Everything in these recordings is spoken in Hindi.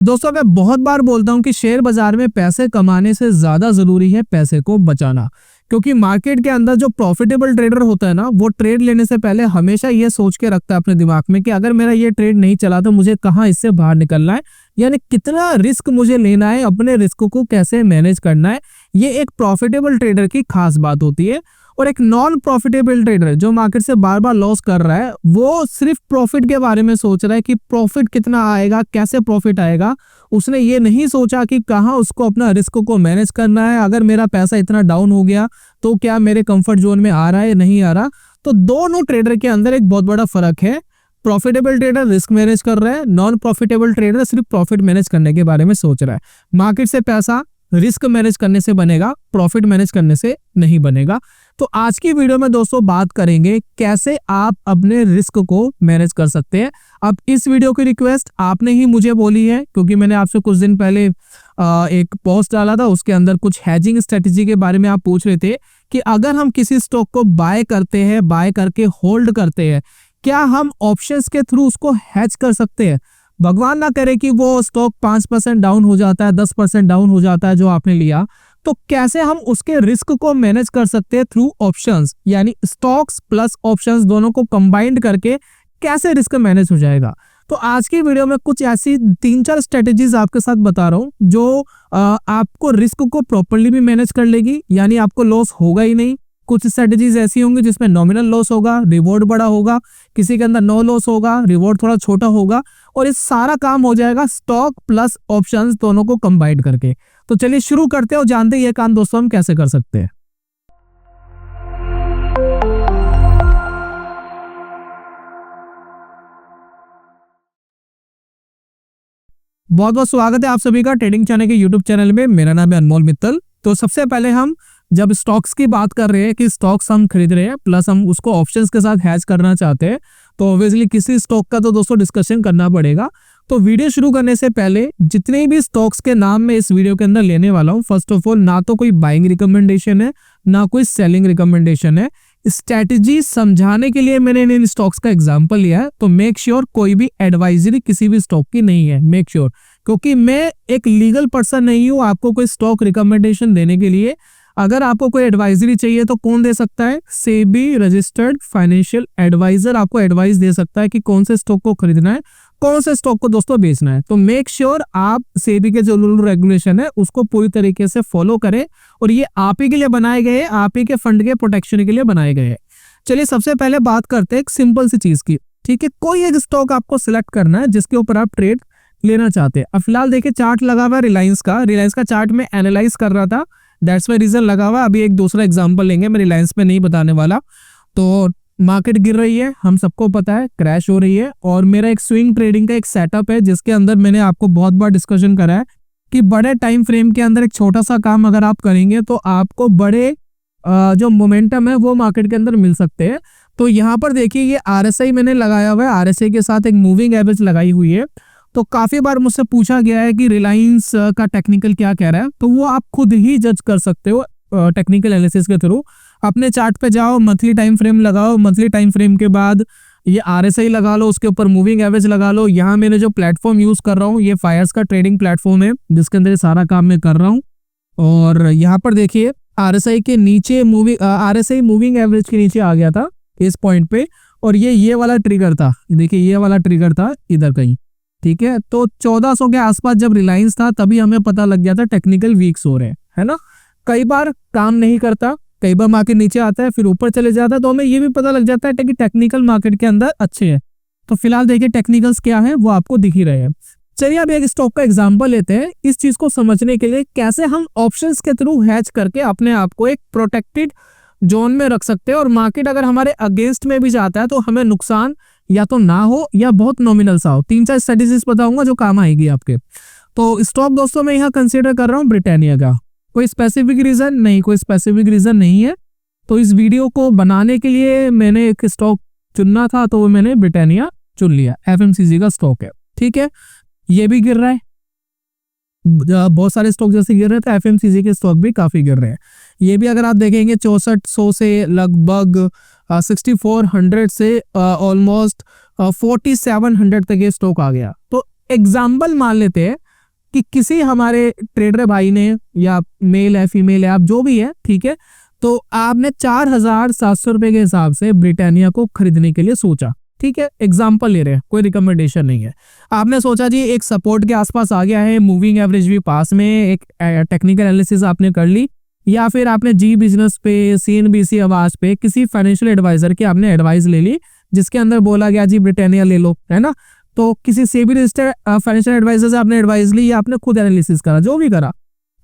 दोस्तों मैं बहुत बार बोलता हूं कि शेयर बाजार में पैसे कमाने से ज्यादा जरूरी है पैसे को बचाना। क्योंकि मार्केट के अंदर जो प्रॉफिटेबल ट्रेडर होता है ना, वो ट्रेड लेने से पहले हमेशा ये सोच के रखता है अपने दिमाग में कि अगर मेरा ये ट्रेड नहीं चला तो मुझे कहाँ इससे बाहर निकलना है, यानी कितना रिस्क मुझे लेना है, अपने रिस्क को कैसे मैनेज करना है। ये एक प्रॉफिटेबल ट्रेडर की खास बात होती है। और एक नॉन प्रॉफिटेबल ट्रेडर जो मार्केट से बार बार लॉस कर रहा है, वो सिर्फ प्रॉफिट के बारे में सोच रहा है कि प्रॉफिट कितना आएगा, कैसे प्रॉफिट आएगा। उसने ये नहीं सोचा कि कहाँ उसको अपना रिस्क को मैनेज करना है। अगर मेरा पैसा इतना डाउन हो गया तो क्या मेरे कंफर्ट जोन में आ रहा है, नहीं आ रहा। तो दोनों ट्रेडर के अंदर एक बहुत बड़ा फर्क है। प्रॉफिटेबल ट्रेडर रिस्क मैनेज कर रहा है, नॉन प्रॉफिटेबल ट्रेडर सिर्फ प्रॉफिट मैनेज करने के बारे में सोच रहा है। मार्केट से पैसा रिस्क मैनेज करने से बनेगा, प्रॉफिट मैनेज करने से नहीं बनेगा। तो आज की वीडियो में दोस्तों बात करेंगे कैसे आप अपने रिस्क को मैनेज कर सकते हैं। अब इस वीडियो की रिक्वेस्ट आपने ही मुझे बोली है, क्योंकि मैंने आपसे कुछ दिन पहले एक पोस्ट डाला था, उसके अंदर कुछ हैजिंग स्ट्रेटेजी के बारे में आप पूछ रहे थे कि अगर हम किसी स्टॉक को बाय करते हैं, बाय करके होल्ड करते हैं, क्या हम ऑप्शंस के थ्रू उसको हैज कर सकते हैं। भगवान ना करे कि वो स्टॉक 5% डाउन हो जाता है, 10% डाउन हो जाता है जो आपने लिया, तो कैसे हम उसके रिस्क को मैनेज कर सकते हैं थ्रू ऑप्शंस, यानी स्टॉक्स प्लस ऑप्शंस दोनों को कंबाइंड करके कैसे रिस्क मैनेज हो जाएगा। तो आज की वीडियो में कुछ ऐसी 3-4 स्ट्रेटेजीज आपके साथ बता रहा हूं जो आपको रिस्क को प्रॉपर्ली भी मैनेज कर लेगी, यानी आपको लॉस होगा ही नहीं। कुछ स्ट्रेटेजीज ऐसी होंगी जिसमें नॉमिनल लॉस होगा, रिवॉर्ड बड़ा होगा, किसी के अंदर नो लॉस होगा, रिवॉर्ड थोड़ा छोटा होगा, और इस सारा काम हो जाएगा स्टॉक प्लस ऑप्शंस दोनों को कंबाइन करके। तो चलिए शुरू करते हैं और जानते हैं ये काम दोस्तों हम कैसे कर सकते हैं। बहुत बहुत स्वागत है आप सभी का ट्रेडिंग चैनल के यूट्यूब चैनल में। मेरा नाम है अनमोल मित्तल। तो सबसे पहले हम जब स्टॉक्स की बात कर रहे हैं कि स्टॉक्स हम खरीद रहे हैं प्लस हम उसको ऑप्शंस के साथ हैज करना चाहते हैं, तो ऑब्वियसली किसी स्टॉक का तो दोस्तों डिस्कशन करना पड़ेगा। तो वीडियो शुरू करने से पहले जितने भी स्टॉक्स के नाम मैं इस वीडियो के अंदर लेने वाला हूं, फर्स्ट ऑफ ऑल ना तो कोई बाइंग रिकमेंडेशन है ना कोई सेलिंग रिकमेंडेशन है। स्ट्रैटेजी समझाने के लिए मैंने इन स्टॉक्स का एग्जांपल लिया है। तो मेक श्योर कोई भी एडवाइजरी किसी भी स्टॉक की नहीं है, मेक श्योर, क्योंकि मैं एक लीगल पर्सन नहीं हूं आपको कोई स्टॉक रिकमेंडेशन देने के लिए। अगर आपको कोई एडवाइजरी चाहिए तो कौन दे सकता है? सेबी रजिस्टर्ड फाइनेंशियल एडवाइजर आपको एडवाइस दे सकता है कि कौन से स्टॉक को खरीदना है, कौन से स्टॉक को दोस्तों बेचना है। तो मेक श्योर आप सेबी के जो रूल रेगुलेशन है उसको पूरी तरीके से फॉलो करें, और ये आप ही के लिए बनाए गए हैं, आप ही के फंड के प्रोटेक्शन के लिए बनाए गए हैं। चलिए सबसे पहले बात करते हैं एक सिंपल सी चीज की, ठीक है। कोई एक स्टॉक आपको सिलेक्ट करना है जिसके ऊपर आप ट्रेड लेना चाहते हैं। अब फिलहाल देखिए चार्ट लगा हुआ है रिलायंस का चार्ट में एनालाइज कर रहा था, दैट्स वाई रीजन लगा हुआ। अभी एक दूसरा एग्जांपल लेंगे, मैं रिलायंस पे नहीं बताने वाला। तो मार्केट गिर रही है, हम सबको पता है, क्रैश हो रही है, और मेरा एक स्विंग ट्रेडिंग का एक सेटअप है जिसके अंदर मैंने आपको बहुत बार डिस्कशन करा है कि बड़े टाइम फ्रेम के अंदर एक छोटा सा काम अगर आप करेंगे तो आपको बड़े जो मोमेंटम है वो मार्केट के अंदर मिल सकते हैं। तो यहाँ पर देखिए ये RSI मैंने लगाया हुआ है, RSI के साथ एक मूविंग एवरेज लगाई हुई है। तो काफी बार मुझसे पूछा गया है कि रिलायंस का टेक्निकल क्या कह रहा है, तो वो आप खुद ही जज कर सकते हो टेक्निकल एनालिसिस के थ्रू। अपने चार्ट पे जाओ, मंथली टाइम फ्रेम लगाओ, मंथली टाइम फ्रेम के बाद ये RSI लगा लो, उसके ऊपर मूविंग एवरेज लगा लो। यहाँ मैंने जो प्लेटफॉर्म यूज कर रहा हूँ ये फायर्स का ट्रेडिंग प्लेटफॉर्म है जिसके अंदर ये सारा काम मैं कर रहा हूँ। और यहाँ पर देखिए RSI के नीचे RSI मूविंग एवरेज के नीचे आ गया था इस पॉइंट पे, और ये वाला ट्रिगर था, देखिए ये वाला ट्रिगर था इधर कहीं, ठीक है। तो 1400 के आसपास जब रिलायंस था तभी हमें पता लग गया था टेक्निकल वीक्स हो रहे हैं, है ना। कई बार काम नहीं करता, कई बार मार्केट नीचे आता है फिर ऊपर चले जाता है, तो हमें ये भी पता लग जाता है कि टेक्निकल मार्केट के अंदर अच्छे हैं। तो फिलहाल देखिए टेक्निकल्स क्या है वो आपको दिख ही रहे हैं। चलिए अब एक स्टॉक का एग्जांपल लेते हैं इस चीज को समझने के लिए, कैसे हम ऑप्शंस के थ्रू हैज करके अपने आप को एक प्रोटेक्टेड जोन में रख सकते हैं, और मार्केट अगर हमारे अगेंस्ट में भी जाता है तो हमें नुकसान या तो ना हो या बहुत नॉमिनल सा हो। 3-4 स्ट्रेटेजीज बताऊंगा जो काम आएगी आपके। तो स्टॉक दोस्तों मैं यहाँ कंसीडर कर रहा हूँ ब्रिटानिया का। कोई स्पेसिफिक रीजन नहीं, कोई स्पेसिफिक रीजन नहीं है। तो इस वीडियो को बनाने के लिए मैंने एक स्टॉक चुनना था, तो मैंने ब्रिटानिया चुन लिया। FMCG का स्टॉक है, ठीक है। ये भी गिर रहा है, बहुत सारे स्टॉक जैसे गिर रहे हैं तो FMCG के स्टॉक भी काफी गिर रहे हैं। ये भी अगर आप देखेंगे 6400 से लगभग 6400 से ऑलमोस्ट 4700 तक ये स्टॉक आ गया। तो एग्जाम्पल मान लेते हैं कि किसी हमारे ट्रेडर भाई ने, या मेल है फीमेल है, आप जो भी है, ठीक है, तो आपने 4,700 रुपए के हिसाब से ब्रिटानिया को खरीदने के लिए सोचा, ठीक है, एग्जाम्पल ले रहे हैं, कोई रिकमेंडेशन नहीं है। आपने सोचा जी एक सपोर्ट के आसपास आ गया है, मूविंग एवरेज भी पास में, एक टेक्निकल एनालिसिस आपने कर ली, या फिर आपने जी बिजनेस पे, CNBC आवाज पे किसी फाइनेंशियल एडवाइजर की आपने एडवाइस ले ली, जिसके अंदर बोला गया जी ब्रिटानिया ले लो, है ना। तो किसी सेबी रजिस्टर्ड फाइनेंशियल एडवाइजर से आपने एडवाइस ली, या आपने खुद एनालिसिस करा, जो भी करा,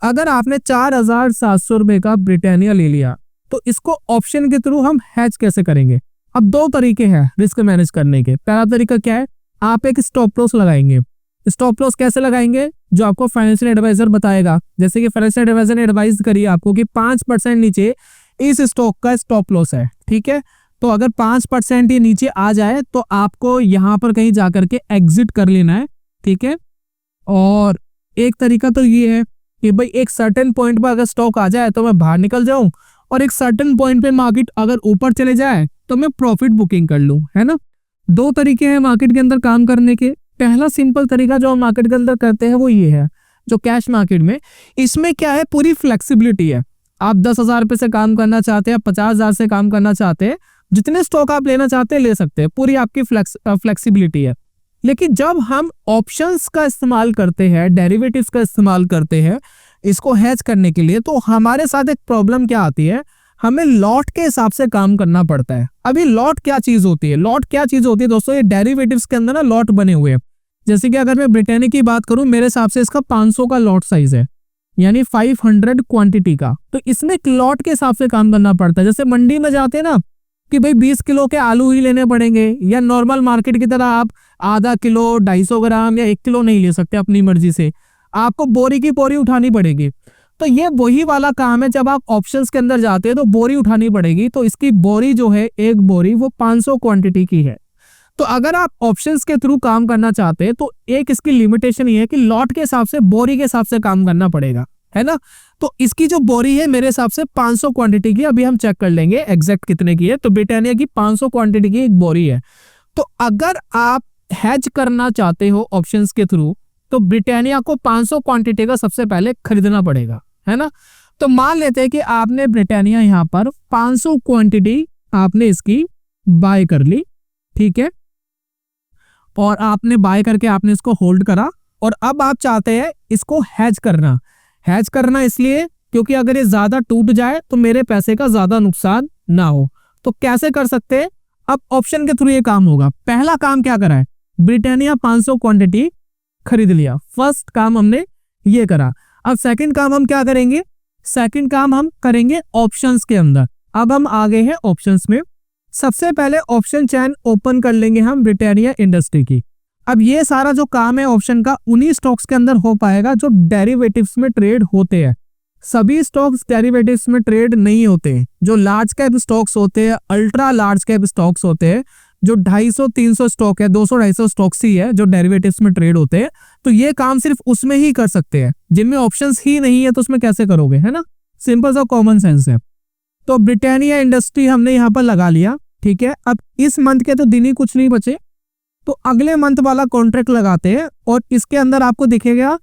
अगर आपने 4,700 रुपए का ब्रिटानिया ले लिया, तो इसको ऑप्शन के थ्रू हम हैज कैसे करेंगे। अब दो तरीके हैं रिस्क मैनेज करने के। पहला तरीका क्या है, आप एक स्टॉप लॉस लगाएंगे। स्टॉप लॉस कैसे लगाएंगे, जो आपको फाइनेंशियल एडवाइजर बताएगा। जैसे कि फाइनेंशियल एडवाइजर ने एडवाइस करी आपको कि 5% नीचे इस स्टॉक का स्टॉप लॉस है, ठीक है, तो अगर 5% ये नीचे आ जाए तो आपको यहाँ पर कहीं जाकर के एग्जिट कर लेना है, ठीक है। और एक तरीका तो ये है कि भाई एक सर्टेन पॉइंट पर अगर स्टॉक आ जाए तो मैं बाहर निकल जाऊं, और एक सर्टेन पॉइंट पे मार्केट अगर ऊपर चले जाए तो मैं प्रॉफिट बुकिंग कर लूं, है ना। दो तरीके हैं मार्केट के अंदर काम करने के। पहला सिंपल तरीका जो हम मार्केट के अंदर करते हैं वो ये है, जो कैश मार्केट में, इसमें क्या है, पूरी फ्लेक्सिबिलिटी है। आप 10,000 रुपए से काम करना चाहते हैं, 50,000 से काम करना चाहते हैं, जितने स्टॉक आप लेना चाहते हैं ले सकते हैं, पूरी आपकी फ्लेक्सिबिलिटी है। लेकिन जब हम ऑप्शंस का इस्तेमाल करते हैं, डेरिवेटिव्स का इस्तेमाल करते हैं इसको हेज करने के लिए, तो हमारे साथ एक प्रॉब्लम क्या आती है, हमें लॉट के हिसाब से काम करना पड़ता है। अभी लॉट क्या चीज होती है, लॉट क्या चीज होती है दोस्तों, ये डेरिवेटिव्स के अंदर ना लॉट बने हुए हैं। जैसे कि अगर मैं ब्रिटानिया की बात करूं, मेरे हिसाब से इसका 500 का लॉट साइज है, यानी 500 क्वांटिटी का। तो इसमें लॉट के हिसाब से काम करना पड़ता है। जैसे मंडी में जाते हैं ना कि भाई 20 किलो के आलू ही लेने पड़ेंगे, या नॉर्मल मार्केट की तरह आप आधा किलो, 250 ग्राम या 1 किलो नहीं ले सकते अपनी मर्जी से, आपको बोरी की बोरी उठानी पड़ेगी। तो ये वही वाला काम है, जब आप ऑप्शंस के अंदर जाते हैं तो बोरी उठानी पड़ेगी। तो इसकी बोरी जो है, एक बोरी वो 500 क्वांटिटी की है। तो अगर आप ऑप्शंस के थ्रू काम करना चाहते हैं तो एक इसकी लिमिटेशन ये है कि लॉट के हिसाब से, बोरी के हिसाब से काम करना पड़ेगा, है ना। तो इसकी जो बोरी है मेरे हिसाब से 500 क्वांटिटी की, अभी हम चेक कर लेंगे एग्जैक्ट कितने की है। तो ब्रिटानिया की 500 क्वांटिटी की एक बोरी है। तो अगर आप हैज करना चाहते हो ऑप्शंस के थ्रू, तो ब्रिटानिया को 500 क्वांटिटी का सबसे पहले खरीदना पड़ेगा, है ना। तो मान लेते हैं कि आपने ब्रिटानिया यहाँ पर 500 क्वांटिटी आपने इसकी बाय कर ली, ठीक है, और आपने बाय करके आपने इसको होल्ड करा, और अब आप चाहते हैं इसको हैज करना। हैज करना इसलिए क्योंकि अगर ये ज्यादा टूट जाए तो मेरे पैसे का ज्यादा नुकसान ना हो। तो कैसे कर सकते हैं, अब ऑप्शन के थ्रू ये काम होगा। पहला काम क्या करा है, ब्रिटानिया 500 क्वांटिटी खरीद लिया, फर्स्ट काम हमने ये करा। अब सेकंड काम हम क्या करेंगे, सेकंड काम हम करेंगे ऑप्शंस के अंदर। अब हम आ गए हैं ऑप्शंस में। सबसे पहले ऑप्शन चैन ओपन कर लेंगे हम ब्रिटानिया इंडस्ट्री की। अब ये सारा जो काम है ऑप्शन का, उन्हीं स्टॉक्स के अंदर हो पाएगा जो डेरिवेटिव्स में ट्रेड होते हैं। सभी स्टॉक्स डेरिवेटिव्स में ट्रेड नहीं होते। जो लार्ज कैप स्टॉक्स होते हैं, अल्ट्रा लार्ज कैप स्टॉक्स होते हैं, जो 250-300 स्टॉक है, 200-250 स्टॉक्स ही है जो डेरिवेटिव्स में ट्रेड होते हैं, तो ये काम सिर्फ उसमें ही कर सकते हैं। जिनमें ऑप्शंस ही नहीं है तो उसमें कैसे करोगे, है ना। सिंपल सा कॉमन सेंस है। तो ब्रिटानिया इंडस्ट्री हमने यहाँ पर लगा लिया, ठीक है। अब इस मंथ के तो दिन ही कुछ नहीं बचे, तो अगले मंथ वाला कॉन्ट्रैक्ट लगाते हैं, और इसके अंदर आपको दिखेगा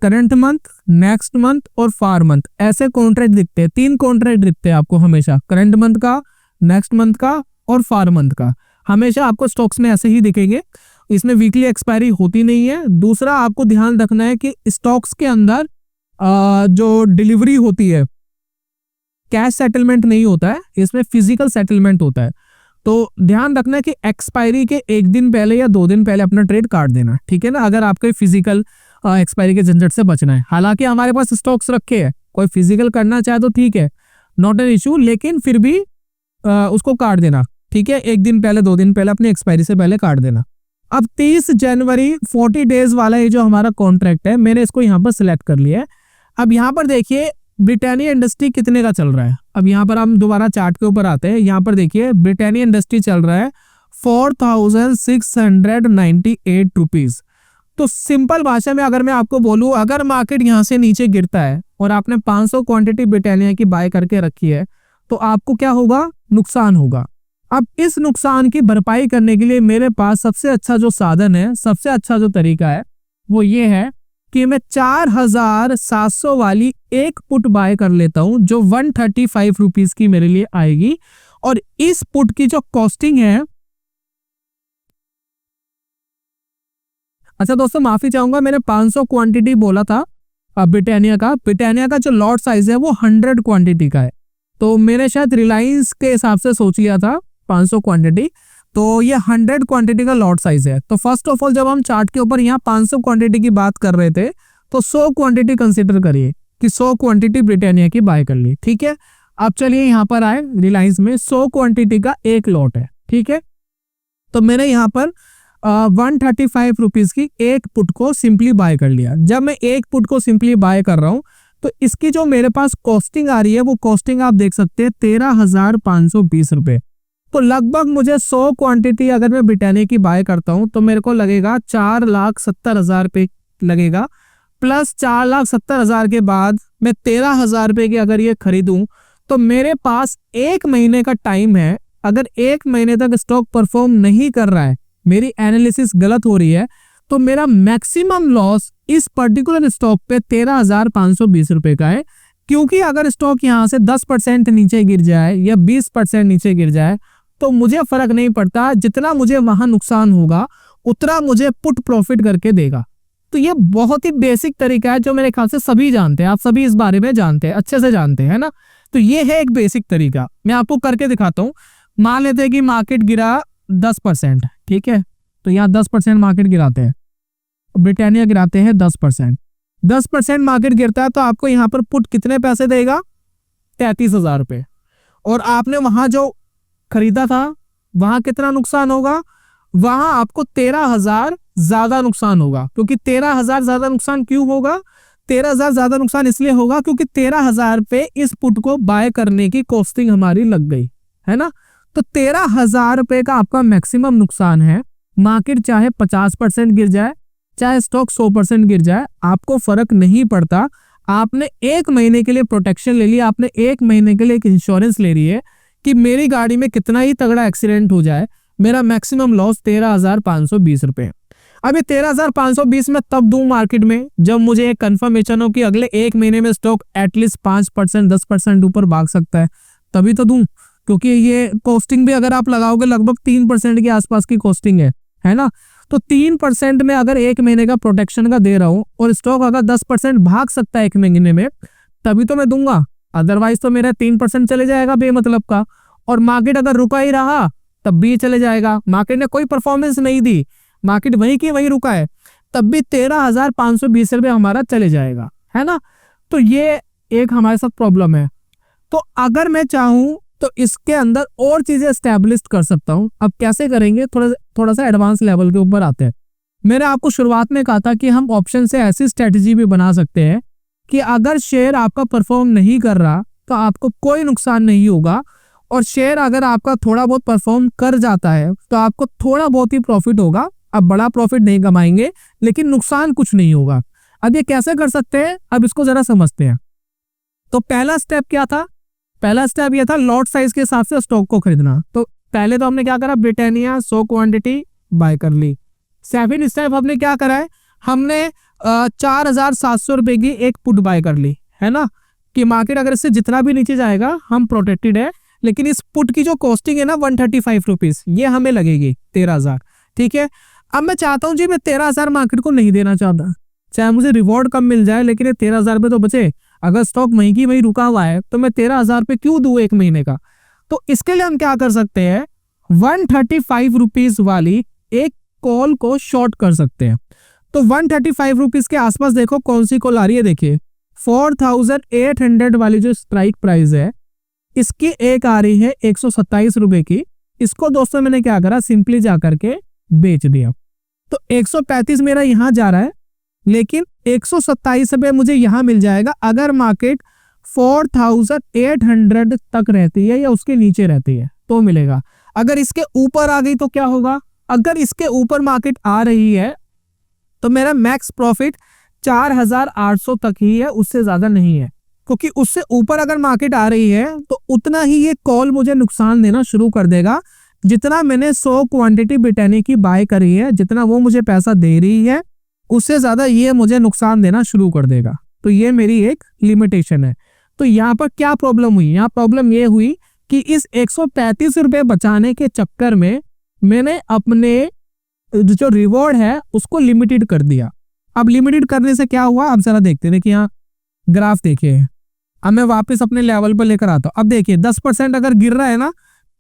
करंट मंथ, नेक्स्ट मंथ और फार मंथ, ऐसे कॉन्ट्रैक्ट दिखते हैं। 3 कॉन्ट्रैक्ट दिखते हैं आपको हमेशा, करंट मंथ का, नेक्स्ट मंथ का और फार मंथ का। हमेशा आपको स्टॉक्स में ऐसे ही दिखेंगे। इसमें वीकली एक्सपायरी होती नहीं है। दूसरा आपको ध्यान रखना है कि स्टॉक्स के अंदर जो डिलीवरी होती है, कैश सेटलमेंट नहीं होता है, इसमें फिजिकल सेटलमेंट होता है। तो ध्यान रखना है कि एक्सपायरी के 1 दिन पहले या 2 दिन पहले अपना ट्रेड काट देना, ठीक है ना, अगर आपको फिजिकल एक्सपायरी के झंझट से बचना है। हालांकि हमारे पास स्टॉक्स रखे हैं, कोई फिजिकल करना चाहे तो ठीक है, नॉट एन इशू, लेकिन फिर भी उसको काट देना, ठीक है, 1 दिन पहले 2 दिन पहले अपनी एक्सपायरी से पहले काट देना। अब 30 जनवरी 40 डेज वाला ये जो हमारा कॉन्ट्रैक्ट है, मैंने इसको यहाँ पर सिलेक्ट कर लिया है। अब यहाँ पर देखिए ब्रिटानिया इंडस्ट्री कितने का चल रहा है। अब यहाँ पर हम दोबारा चार्ट के ऊपर आते हैं। यहाँ पर देखिए ब्रिटानिया इंडस्ट्री चल रहा है 4698 रुपीज। तो सिंपल भाषा में अगर मैं आपको बोलूं, अगर मार्केट यहाँ से नीचे गिरता है और आपने 500 क्वांटिटी ब्रिटानिया की बाय करके रखी है, तो आपको क्या होगा, नुकसान होगा। अब इस नुकसान की भरपाई करने के लिए मेरे पास सबसे अच्छा जो साधन है, सबसे अच्छा जो तरीका है वो ये है कि मैं 4700 वाली एक पुट बाय कर लेता हूं जो 135 रुपीज की मेरे लिए आएगी। और इस पुट की जो कॉस्टिंग है, अच्छा दोस्तों माफी चाहूंगा, मैंने 500 क्वांटिटी बोला था ब्रिटानिया का जो लॉट साइज है वो 100 क्वांटिटी का है। तो मैंने शायद रिलायंस के हिसाब से सोच लिया था 500 क्वांटिटी, तो ये 100 क्वांटिटी का लॉट साइज है। तो फर्स्ट ऑफ ऑल जब हम चार्ट के ऊपर यहाँ 500 क्वांटिटी की बात कर रहे थे तो 100 क्वांटिटी कंसीडर करिए कि 100 क्वांटिटी ब्रिटानिया की बाय कर ली। ठीक है, अब चलिए यहाँ पर आए, रिलायंस में 100 क्वांटिटी का एक लॉट है। ठीक है, तो मैंने यहाँ पर 135 रुपीज की एक पुट को सिंपली बाय कर लिया। जब मैं एक पुट को सिंपली बाय कर रहा हूँ तो इसकी जो मेरे पास कॉस्टिंग आ रही है वो कॉस्टिंग आप देख सकते हैं 13,520 रुपए। तो लगभग मुझे 100 क्वांटिटी अगर मैं ब्रिटानिया की बाय करता हूं तो मेरे को लगेगा 4,70,000 रुपये लगेगा। प्लस 4,70,000 के बाद मैं 13,000 रुपये की अगर ये खरीदूं तो मेरे पास एक महीने का टाइम है। अगर एक महीने तक स्टॉक परफॉर्म नहीं कर रहा है, मेरी एनालिसिस गलत हो रही है, तो मेरा मैक्सिमम लॉस इस पर्टिकुलर स्टॉक पे 13,520 रुपए का है। क्योंकि अगर स्टॉक यहाँ से 10% नीचे गिर जाए या 20% नीचे गिर जाए तो मुझे फर्क नहीं पड़ता, जितना मुझे वहां नुकसान होगा उतना मुझे पुट प्रॉफिट करके देगा। तो ये बहुत ही बेसिक तरीका है जो मेरे ख्याल से सभी जानते हैं, आप सभी इस बारे में जानते हैं, अच्छे से जानते हैं ना। तो ये है एक बेसिक तरीका, मैं आपको करके दिखाता हूँ। मान लेते हैं कि मार्केट गिरा 10%, ठीक है, तो यहाँ 10% मार्केट गिराते हैं, ब्रिटानिया गिराते हैं 10% मार्केट गिरता है तो आपको यहाँ पर पुट कितने पैसे देगा, 33,000 रुपये। और आपने वहां जो खरीदा था वहां कितना नुकसान होगा, वहां आपको 13,000 ज्यादा नुकसान होगा। क्योंकि 13,000 ज्यादा नुकसान क्यों होगा, 13,000 ज्यादा नुकसान इसलिए होगा क्योंकि 13,000 पे इस पुट को बाय करने की कॉस्टिंग हमारी लग गई है ना। तो 13,000 रुपए का आपका मैक्सिमम नुकसान है। मार्केट चाहे 50% गिर जाए, चाहे स्टॉक 100% गिर जाए, आपको फर्क नहीं पड़ता। आपने एक महीने के लिए प्रोटेक्शन ले लिया, आपने एक महीने के लिए एक इंश्योरेंस ले रही है कि मेरी गाड़ी में कितना ही तगड़ा एक्सीडेंट हो जाए, मेरा मैक्सिमम लॉस 13,520 रुपए। अब ये 13,520 में तब दूं मार्केट में जब मुझे एक कंफर्मेशन हो कि अगले एक महीने में स्टॉक एटलीस्ट 5% 10% ऊपर भाग सकता है, तभी तो दूं। क्योंकि ये कॉस्टिंग भी अगर आप लगाओगे लगभग 3% के आसपास की कॉस्टिंग है ना। तो 3% में अगर एक महीने का प्रोटेक्शन का दे रहा हूं और स्टॉक अगर 10% भाग सकता है एक महीने में, तभी तो मैं दूंगा। अदरवाइज तो मेरा 3% चले जाएगा बेमतलब का। और मार्केट अगर रुका ही रहा तब भी चले जाएगा। मार्केट ने कोई परफॉर्मेंस नहीं दी, मार्केट वहीं की वहीं रुका है, तब भी 13,520 रुपये हमारा चले जाएगा, है ना। तो ये एक हमारे साथ प्रॉब्लम है। तो अगर मैं चाहूं तो इसके अंदर और चीजें एस्टेब्लिश कर सकता हूं। अब कैसे करेंगे, थोड़ा सा एडवांस लेवल के ऊपर आते हैं। मैंने आपको शुरुआत में कहा था कि हम ऑप्शन से ऐसी स्ट्रेटजी भी बना सकते हैं कि अगर शेयर आपका परफॉर्म नहीं कर रहा तो आपको कोई नुकसान नहीं होगा, और शेयर अगर आपका थोड़ा बहुत परफॉर्म कर जाता है तो आपको थोड़ा बहुत ही प्रॉफिट होगा। अब बड़ा प्रॉफिट नहीं कमाएंगे लेकिन नुकसान कुछ नहीं होगा। अब ये कैसे कर सकते हैं, अब इसको जरा समझते हैं। तो पहला स्टेप क्या था, पहला स्टेप ये था लॉट साइज के हिसाब से स्टॉक को खरीदना। तो पहले तो हमने क्या करा, ब्रिटानिया 100 क्वांटिटी बाय कर ली। सेकंड स्टेप हमने क्या करा है, हमने 4,700 रुपए की एक पुट बाय कर ली, है ना, कि मार्केट अगर इससे जितना भी नीचे जाएगा हम प्रोटेक्टेड है। लेकिन इस पुट की जो कॉस्टिंग है ना 135 रुपीज, ये हमें लगेगी 13,000, ठीक है। अब मैं चाहता हूँ जी, मैं 13,000 मार्केट को नहीं देना चाहता, चाहे मुझे रिवॉर्ड कम मिल जाए लेकिन ये 13,000 रुपये तो बचे। अगर स्टॉक वहीं की वहीं रुका हुआ है तो मैं 13,000 रुपये क्यों दूं एक महीने का। तो इसके लिए हम क्या कर सकते हैं, 135 रुपीज वाली एक कॉल को शॉर्ट कर सकते हैं। तो 135 रुपीज के आसपास देखो कौन सी कॉल आ रही है, देखिए 4,800 वाली जो स्ट्राइक प्राइस है इसकी एक आ रही है 127 रुपए की। इसको दोस्तों मैंने क्या करा, सिंपली जा करके बेच दिया। तो 135 मेरा यहां जा रहा है लेकिन 127 रुपये मुझे यहां मिल जाएगा अगर मार्केट 4,800 तक रहती है या उसके नीचे रहती है तो मिलेगा। अगर इसके ऊपर आ गई तो क्या होगा, अगर इसके ऊपर मार्केट आ रही है तो मेरा मैक्स प्रॉफिट 4,800 तक ही है, उससे ज्यादा नहीं है। क्योंकि उससे ऊपर अगर मार्केट आ रही है तो उतना ही ये कॉल मुझे नुकसान देना शुरू कर देगा। जितना मैंने 100 क्वांटिटी ब्रिटानिया की बाय करी है, जितना वो मुझे पैसा दे रही है, उससे ज्यादा ये मुझे नुकसान देना शुरू कर देगा। तो ये मेरी एक लिमिटेशन है। तो यहाँ पर क्या प्रॉब्लम हुई, यहाँ प्रॉब्लम ये हुई कि इस 135 रुपए बचाने के चक्कर में मैंने अपने जो रिवॉर्ड है उसको लिमिटेड कर दिया। अब लिमिटेड करने से क्या हुआ, अब जरा देखते हैं। देखिए यहाँ ग्राफ देखिए, अब मैं वापस अपने लेवल पर लेकर आता हूँ। अब देखिए 10% अगर गिर रहा है ना,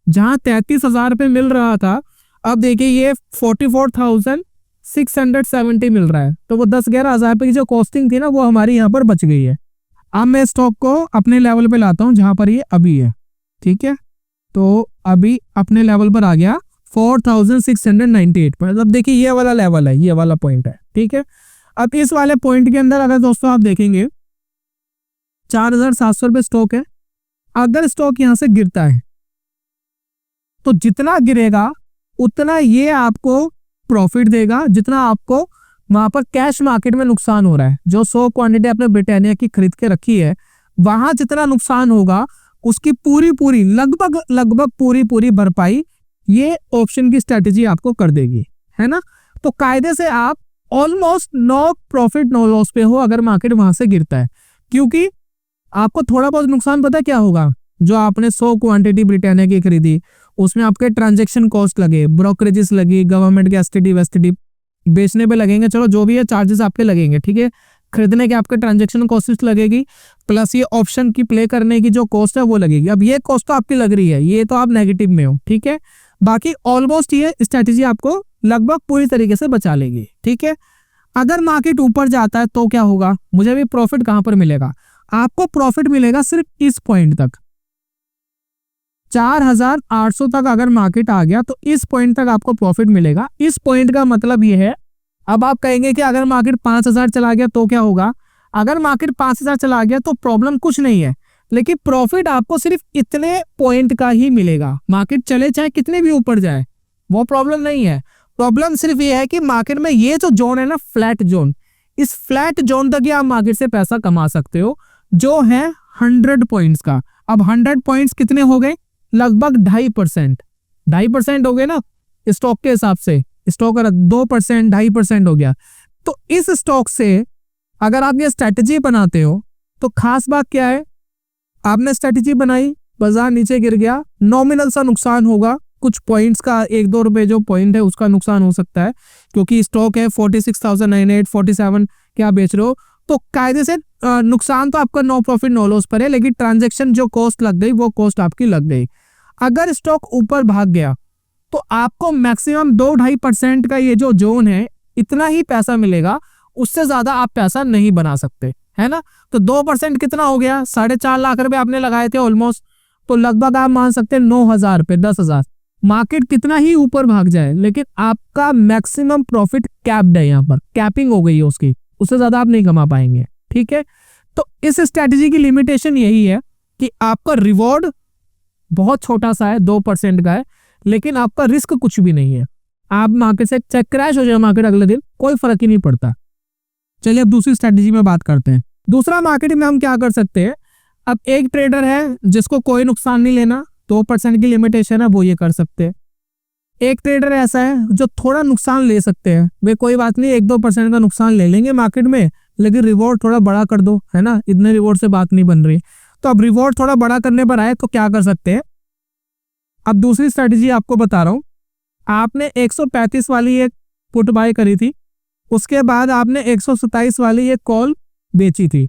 जहां 33,000 रुपये मिल रहा था, अब देखिए ये 44,670 मिल रहा है। तो वो 10-11 हज़ार रुपये की जो कॉस्टिंग थी ना, वो हमारी यहाँ पर बच गई है। अब मैं स्टॉक को अपने लेवल पे लाता हूँ जहां पर ये अभी है, ठीक है। तो अभी अपने लेवल पर आ गया 4,698 पर। अब देखिए ये वाला लेवल है, ये वाला पॉइंट है, ठीक है। अब इस वाले पॉइंट के अंदर अगर दोस्तों आप देखेंगे 4,700 रुपये स्टॉक है। अगर स्टॉक यहां से गिरता है तो जितना गिरेगा उतना ये आपको प्रॉफिट देगा, जितना आपको वहां पर कैश मार्केट में नुकसान हो रहा है। जो 100 क्वांटिटी आपने ब्रिटानिया की खरीद के रखी है, वहां जितना नुकसान होगा उसकी पूरी लगभग पूरी भरपाई ये ऑप्शन की स्ट्रेटेजी आपको कर देगी, है ना। तो कायदे से आप almost no profit no loss पे हो अगर मार्केट वहां से गिरता है, क्योंकि आपको थोड़ा बहुत नुकसान पता क्या होगा। जो आपने 100 क्वांटिटी ब्रिटानिया की खरीदी, उसमें आपके ट्रांजैक्शन कॉस्ट लगे, ब्रोकरेजेस लगी, गवर्नमेंट के एसटीडी वेस्टीडी बेचने पे लगेंगे, चलो जो भी है चार्जेस आपके लगेंगे, ठीक है। खरीदने के आपके ट्रांजैक्शन कॉस्ट लगेगी, प्लस ये ऑप्शन की प्ले करने की जो कॉस्ट है वो लगेगी। अब ये कॉस्ट तो आपकी लग रही है, ये तो आप नेगेटिव में हो, ठीक है। बाकी ऑलमोस्ट ये स्ट्रेटेजी आपको लगभग पूरी तरीके से बचा लेगी, ठीक है। अगर मार्केट ऊपर जाता है तो क्या होगा, मुझे भी प्रॉफिट कहां पर मिलेगा, आपको प्रॉफिट मिलेगा सिर्फ इस पॉइंट तक। 4,800 तक अगर मार्केट आ गया तो इस पॉइंट तक आपको प्रॉफिट मिलेगा। इस पॉइंट का मतलब ये है, अब आप कहेंगे कि अगर मार्केट 5,000 चला गया तो क्या होगा। अगर मार्केट 5,000 चला गया तो प्रॉब्लम कुछ नहीं है, लेकिन प्रॉफिट आपको सिर्फ इतने पॉइंट का ही मिलेगा। मार्केट चले चाहे कितने भी ऊपर जाए, वो प्रॉब्लम नहीं है। प्रॉब्लम सिर्फ ये है कि मार्केट में ये जो जोन है ना, फ्लैट जोन, इस फ्लैट जोन तक ही आप मार्केट से पैसा कमा सकते हो, जो है 100 पॉइंट्स का। अब 100 पॉइंट्स कितने हो गए, लगभग 2.5% हो गए ना स्टॉक के हिसाब से। स्टॉक 2%, 2.5% हो गया। तो इस स्टॉक से अगर आप ये स्ट्रेटेजी बनाते हो तो खास बात क्या है, आपने स्ट्रेटेजी बनाई, बाजार नीचे गिर गया, नॉमिनल सा नुकसान होगा, कुछ पॉइंट्स का 1-2 रुपए जो पॉइंट है उसका नुकसान हो सकता है, क्योंकि स्टॉक है 46,947 के आप बेच रहे हो, तो कायदे से नुकसान तो आपका नो प्रॉफिट नो लॉस पर है, लेकिन ट्रांजैक्शन जो कॉस्ट लग गई वो कॉस्ट आपकी लग गई। अगर स्टॉक ऊपर भाग गया तो आपको मैक्सिमम 2-2.5% का ये जो जोन है इतना ही पैसा मिलेगा, उससे ज्यादा आप पैसा नहीं बना सकते, है ना। तो 2% कितना हो गया, 4.5 लाख रुपए आपने लगाए थे ऑलमोस्ट, तो लगभग आप मान सकते हैं 9,000 रुपए, 10,000। मार्केट कितना ही ऊपर भाग जाए, लेकिन आपका मैक्सिमम प्रॉफिट कैप्ड है, यहाँ पर कैपिंग हो गई है उसकी, उससे ज्यादा आप नहीं कमा पाएंगे, ठीक है। तो इस स्ट्रेटेजी की लिमिटेशन यही है कि आपका रिवॉर्ड बहुत छोटा सा है, 2% का है, लेकिन आपका रिस्क कुछ भी नहीं है। आप मार्केट से चाहे क्रैश हो जाए मार्केट अगले दिन, कोई फर्क ही नहीं पड़ता। चलिए अब दूसरी स्ट्रेटेजी में बात करते हैं। दूसरा मार्केट में हम क्या कर सकते हैं, अब एक ट्रेडर है जिसको कोई नुकसान नहीं लेना, 2% की लिमिटेशन है, वो ये कर सकते हैं। एक ट्रेडर ऐसा है जो थोड़ा नुकसान ले सकते हैं, वे कोई बात नहीं 1-2% का नुकसान ले लेंगे मार्केट में, लेकिन रिवॉर्ड थोड़ा बड़ा कर दो, है ना, इतने रिवॉर्ड से बात नहीं बन रही। तो अब रिवॉर्ड थोड़ा बड़ा करने पर आए तो क्या कर सकते हैं। अब दूसरी स्ट्रेटेजी आपको बता रहा हूं, आपने 135 वाली एक पुट बाय करी थी, उसके बाद आपने 127 वाली एक कॉल बेची थी।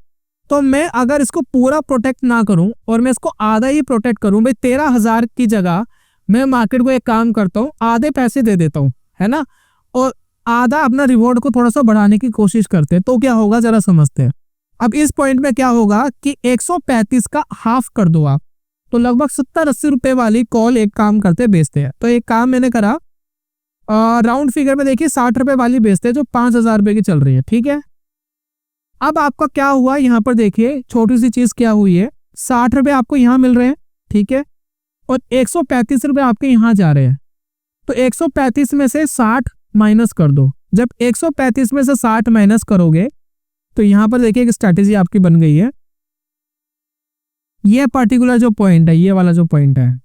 तो मैं अगर इसको पूरा प्रोटेक्ट ना करूं और मैं इसको आधा ही प्रोटेक्ट करूं, भाई 13,000 की जगह मैं मार्केट को एक काम करता हूं, आधे पैसे दे देता हूं, है ना, और आधा अपना रिवॉर्ड को थोड़ा सा बढ़ाने की कोशिश करते हैं, तो क्या होगा जरा समझते हैं। अब इस पॉइंट में क्या होगा कि 135 का हाफ कर दो आप, तो लगभग 70-80 रुपए वाली कॉल एक काम करते बेचते हैं। तो एक काम मैंने करा, राउंड फिगर में देखिए 60 रुपए वाली बेचते हैं जो 5,000 रुपए की चल रही है, ठीक है। अब आपका क्या हुआ, यहाँ पर देखिए छोटी सी चीज क्या हुई है, 60 रुपए आपको यहाँ मिल रहे हैं, ठीक है, और 135 रुपए आपके यहाँ जा रहे हैं। तो 135 में से 60 माइनस कर दो। जब 135 में से 60 माइनस करोगे तो यहाँ पर देखिए एक स्ट्रैटेजी आपकी बन गई है। ये पर्टिकुलर जो पॉइंट है, ये वाला जो पॉइंट है,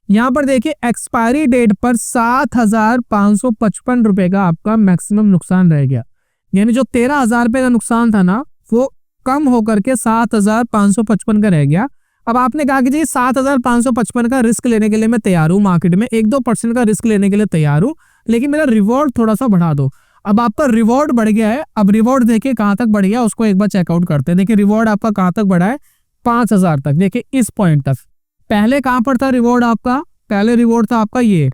यहाँ पर देखिए एक्सपायरी डेट पर 7,555 रुपए का आपका मैक्सिमम नुकसान रह गया, यानी जो 13,000 रुपए का नुकसान था ना वो कम होकर के 7,555 का रह गया। अब आपने कहा कि जी 7,555 का रिस्क लेने के लिए मैं तैयार हूँ, मार्केट में 1-2% का रिस्क लेने के लिए तैयार हूँ, लेकिन मेरा रिवॉर्ड थोड़ा सा बढ़ा दो। अब आपका रिवॉर्ड बढ़ गया है। अब रिवॉर्ड देखिए कहाँ तक बढ़ गया उसको एक बार चेकआउट करते हैं। देखिए रिवॉर्ड आपका कहाँ तक बढ़ा है, 5,000 तक। देखिए इस पॉइंट तक। पहले कहाँ पर था रिवॉर्ड आपका, पहले रिवॉर्ड था आपका ये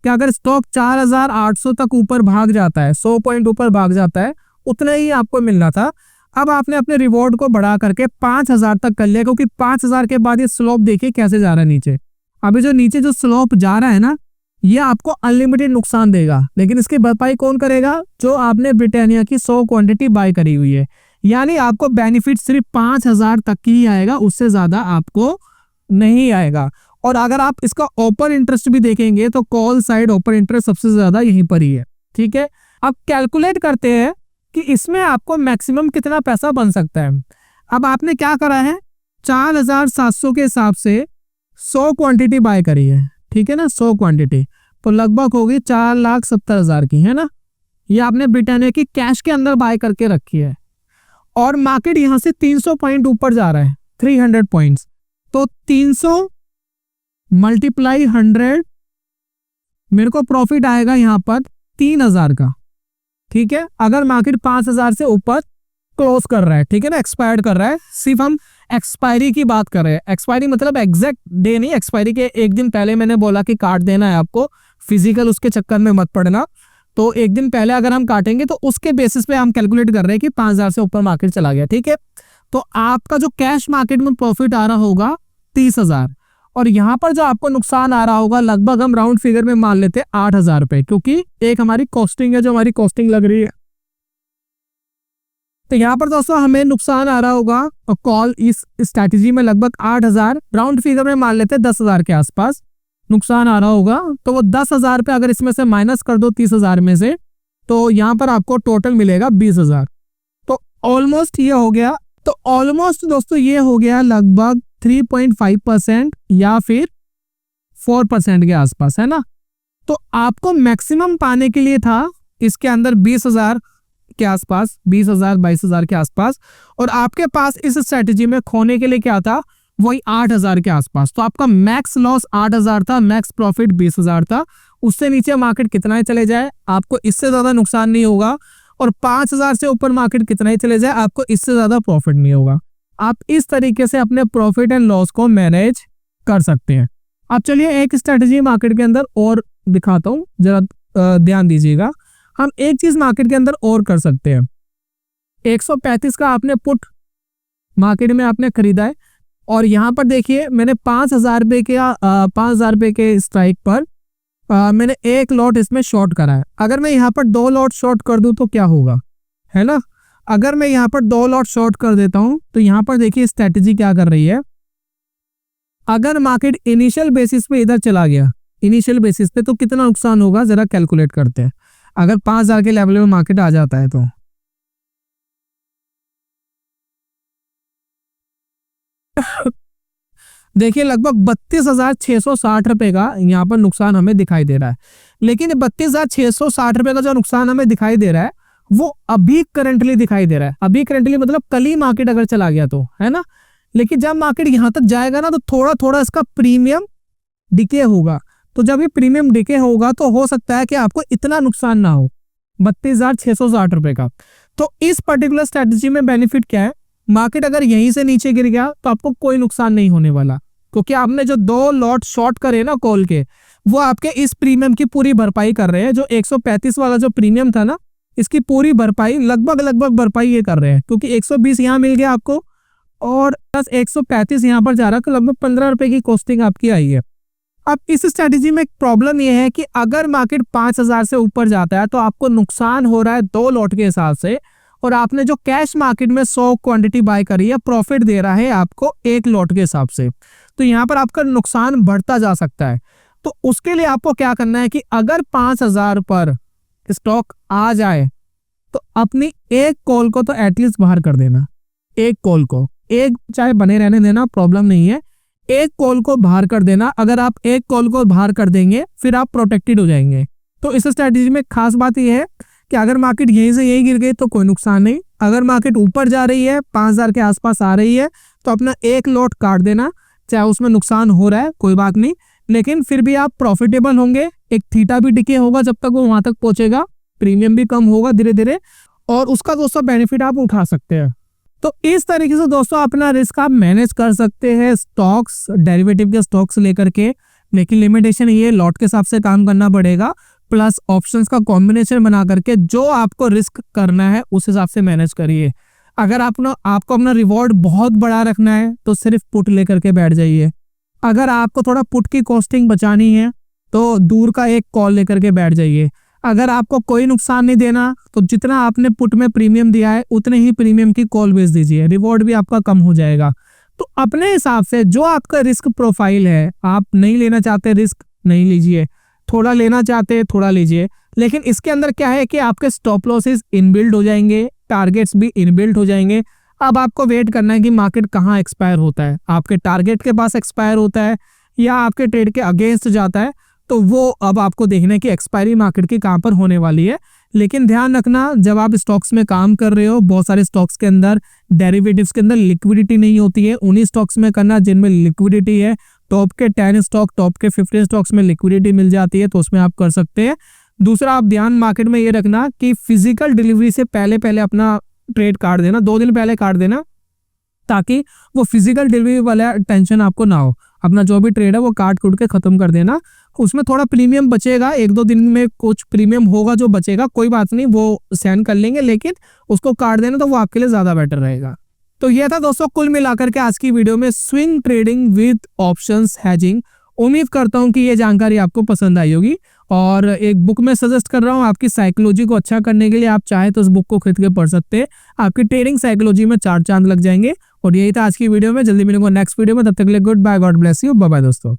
कि अगर स्टॉक 4,800 तक ऊपर भाग जाता है, 100 पॉइंट ऊपर भाग जाता है, उतना ही आपको मिलना था। अब आपने अपने रिवॉर्ड को बढ़ा करके 5,000 तक कर लिया, क्योंकि 5,000 के बाद ये स्लोप देखिए कैसे जा रहा है नीचे। अभी जो नीचे जो स्लोप जा रहा है ना, ये आपको अनलिमिटेड नुकसान देगा, लेकिन इसकी भरपाई कौन करेगा, जो आपने ब्रिटानिया की 100 क्वांटिटी बाय करी हुई है। यानी आपको बेनिफिट सिर्फ 5,000 तक ही आएगा, उससे ज्यादा आपको नहीं आएगा। और अगर आप इसका ओपन इंटरेस्ट भी देखेंगे तो कॉल साइड ओपन इंटरेस्ट सबसे ज्यादा यहीं पर ही है। ठीक है, अब कैलकुलेट करते हैं कि इसमें आपको मैक्सिमम कितना पैसा बन सकता है। अब आपने क्या करा है, 4,700 के हिसाब से 100 क्वांटिटी बाय करी है। ठीक है ना, 100 क्वांटिटी तो लगभग होगी 4,70,000 की, है ना। ये आपने ब्रिटानिया की कैश के अंदर बाय करके रखी है, और मार्केट यहां से 300 पॉइंट ऊपर जा रहा है, 300 पॉइंट्स। तो 300 मल्टीप्लाई 100, मेरे को प्रॉफिट आएगा यहाँ पर 3,000 का। ठीक है, अगर मार्केट 5,000 से ऊपर क्लोज कर रहा है, ठीक है ना, एक्सपायर्ड कर रहा है। सिर्फ हम एक्सपायरी की बात कर रहे हैं। एक्सपायरी मतलब एग्जैक्ट डे नहीं, एक्सपायरी के एक दिन पहले मैंने बोला कि काट देना है आपको, फिजिकल उसके चक्कर में मत पड़ना। तो एक दिन पहले अगर हम काटेंगे तो उसके बेसिस पे हम कैलकुलेट कर रहे हैं कि 5,000 से ऊपर मार्केट चला गया। ठीक है, तो आपका जो कैश मार्केट में प्रॉफिट आ रहा होगा 30,000, और यहाँ पर जो आपको नुकसान आ रहा होगा लगभग हम राउंड फिगर में मान लेते हैं 8,000 रुपए, क्योंकि एक हमारी कॉस्टिंग है जो हमारी कॉस्टिंग लग रही है। तो यहाँ पर दोस्तों हमें नुकसान आ रहा होगा और कॉल इस स्ट्रैटेजी में लगभग 8,000, राउंड फिगर में मान लेते हैं 10,000 के आसपास नुकसान आ रहा होगा। तो वो 10,000 पे अगर इसमें से माइनस कर दो 30,000 में से, तो यहाँ पर आपको टोटल मिलेगा 20,000। तो ऑलमोस्ट ये हो गया, तो ऑलमोस्ट दोस्तों ये हो गया लगभग 3.5% या फिर 4% के आसपास, है ना। तो आपको मैक्सिमम पाने के लिए था इसके अंदर 20,000 के आसपास, 20,000 22,000 के आसपास, और आपके पास इस स्ट्रेटेजी में खोने के लिए क्या था, वही 8,000 के आसपास। तो आपका मैक्स लॉस 8,000 था, मैक्स प्रॉफिट 20,000 था। उससे नीचे मार्केट कितना ही चले जाए आपको इससे ज्यादा नुकसान नहीं होगा, और 5,000 से ऊपर मार्केट कितना ही चले जाए आपको इससे ज्यादा प्रॉफिट नहीं होगा। आप इस तरीके से अपने प्रॉफिट एंड लॉस को मैनेज कर सकते हैं। अब चलिए एक स्ट्रेटेजी मार्केट के अंदर और दिखाता हूँ, जरा ध्यान दीजिएगा। हम एक चीज मार्केट के अंदर और कर सकते हैं। 135 का आपने पुट मार्केट में आपने खरीदा है, और यहाँ पर देखिए मैंने 5,000 रुपए के 5,000 रुपए के स्ट्राइक पर मैंने एक लॉट इसमें शॉर्ट करा है। अगर मैं यहाँ पर 2 लॉट शॉर्ट कर दूं तो क्या होगा, है ना। अगर मैं यहाँ पर 2 लॉट शॉर्ट कर देता हूं तो यहाँ पर देखिए स्ट्रेटेजी क्या कर रही है। अगर मार्केट इनिशियल बेसिस पे इधर चला गया, इनिशियल बेसिस पे, तो कितना नुकसान होगा जरा कैलकुलेट करते हैं। अगर 5,000 के लेवल में मार्केट आ जाता है तो देखिए लगभग 32,660 रुपए का यहाँ पर नुकसान हमें दिखाई दे रहा है। लेकिन 32,660 रुपए का जो नुकसान हमें दिखाई दे रहा है वो अभी करंटली दिखाई दे रहा है। अभी करंटली मतलब कल ही मार्केट अगर चला गया तो, है ना। लेकिन जब मार्केट यहाँ तक जाएगा ना तो थोड़ा थोड़ा इसका प्रीमियम डिके होगा। तो जब ये प्रीमियम डिके होगा तो हो सकता है कि आपको इतना नुकसान ना हो, 32,660 रुपए का। तो इस पर्टिकुलर स्ट्रेटेजी में बेनिफिट क्या है, मार्केट अगर यहीं से नीचे गिर गया तो आपको कोई नुकसान नहीं होने वाला, क्योंकि आपने जो 2 लॉट शॉर्ट करे ना कॉल के, वो आपके इस प्रीमियम की पूरी भरपाई कर रहे हैं। जो 135 वाला जो प्रीमियम था ना, इसकी पूरी भरपाई लगभग भरपाई ये कर रहे हैं, क्योंकि 120 यहाँ मिल गया आपको और प्लस 135 यहाँ पर जा रहा है, तो लगभग 15 रुपए की कॉस्टिंग आपकी आई है। अब इस स्ट्रेटेजी में एक प्रॉब्लम यह है कि अगर मार्केट 5,000 से ऊपर जाता है तो आपको नुकसान हो रहा है 2 लॉट के हिसाब से, और आपने जो कैश मार्केट में 100 क्वांटिटी बाय करी है, प्रॉफिट दे रहा है आपको 1 लॉट के हिसाब से। तो यहाँ पर आपका नुकसान बढ़ता जा सकता है। तो उसके लिए आपको क्या करना है कि अगर 5,000 पर स्टॉक आ जाए तो अपनी एक कॉल को तो एटलीस्ट बाहर कर देना। एक कॉल को एक चाहे बने रहने देना, प्रॉब्लम नहीं है। एक कॉल को बाहर कर देना। अगर आप एक कॉल को बाहर कर देंगे फिर आप प्रोटेक्टेड हो जाएंगे। तो इस स्ट्रैटेजी में खास बात यह है कि अगर मार्केट यहीं से यहीं गिर गई तो कोई नुकसान नहीं। अगर मार्केट ऊपर जा रही है 5000 के आसपास आ रही है तो अपना एक लॉट काट देना, चाहे उसमें नुकसान हो रहा है कोई बात नहीं, लेकिन फिर भी आप प्रॉफिटेबल होंगे। एक थीटा भी टिके होगा जब तक वो वहां तक पहुंचेगा, प्रीमियम भी कम होगा धीरे धीरे, और उसका दोस्तों बेनिफिट आप उठा सकते हैं। तो इस तरीके से दोस्तों अपना रिस्क आप मैनेज कर सकते हैं स्टॉक्स, डेरिवेटिव के स्टॉक्स लेकर के। लेकिन लिमिटेशन ये लॉट के हिसाब से काम करना पड़ेगा, प्लस ऑप्शंस का कॉम्बिनेशन बना करके जो आपको रिस्क करना है उस हिसाब से मैनेज करिए। अगर आपको अपना रिवॉर्ड बहुत बड़ा रखना है तो सिर्फ पुट लेकर के बैठ जाइए। अगर आपको थोड़ा पुट की कॉस्टिंग बचानी है तो दूर का एक कॉल लेकर के बैठ जाइए। अगर आपको कोई नुकसान नहीं देना तो जितना आपने पुट में प्रीमियम दिया है उतने ही प्रीमियम की कॉल बेच दीजिए, रिवॉर्ड भी आपका कम हो जाएगा। तो अपने हिसाब से जो आपका रिस्क प्रोफाइल है, आप नहीं लेना चाहते रिस्क नहीं लीजिए, थोड़ा लेना चाहते थोड़ा लीजिए। लेकिन इसके अंदर क्या है कि आपके स्टॉप लॉसेस इनबिल्ड हो जाएंगे, टारगेट्स भी इनबिल्ड हो जाएंगे। अब आपको वेट करना है कि मार्केट कहाँ एक्सपायर होता है, आपके टारगेट के पास एक्सपायर होता है या आपके ट्रेड के अगेंस्ट जाता है, तो वो अब आपको देखना है कि एक्सपायरी मार्केट की कहाँ पर होने वाली है। लेकिन ध्यान रखना जब आप स्टॉक्स में काम कर रहे हो, बहुत सारे स्टॉक्स के अंदर डेरिवेटिव्स के अंदर लिक्विडिटी नहीं होती है, उन्हीं स्टॉक्स में करना जिनमें लिक्विडिटी है। टॉप के 10 स्टॉक, टॉप के 15 स्टॉक्स में लिक्विडिटी मिल जाती है तो उसमें आप कर सकते हैं। दूसरा आप ध्यान मार्केट में ये रखना कि फिजिकल डिलीवरी से पहले पहले अपना ट्रेड काट देना, 2 दिन पहले काट देना, ताकि वो फिजिकल डिलीवरी वाला टेंशन आपको ना हो। अपना जो भी ट्रेड है वो काट कूट के खत्म कर देना। उसमें थोड़ा प्रीमियम बचेगा, 1-2 दिन में कुछ प्रीमियम होगा जो बचेगा, कोई बात नहीं, वो सहन कर लेंगे, लेकिन उसको काट देना तो वो आपके लिए ज्यादा बेटर रहेगा। तो ये था दोस्तों कुल मिलाकर के आज की वीडियो में swing trading with options hedging. उम्मीद करता हूं कि ये जानकारी आपको पसंद आई होगी। और एक बुक में सजेस्ट कर रहा हूं आपकी साइकोलॉजी को अच्छा करने के लिए, आप चाहे तो उस बुक को खरीद के पढ़ सकते हैं, आपकी ट्रेडिंग साइकोलॉजी में 4 चांद लग जाएंगे। और यही था आज की वीडियो में, जल्दी मिलेंगे नेक्स्ट वीडियो में, तब तक के लिए good bye, God bless you, bye bye दोस्तों।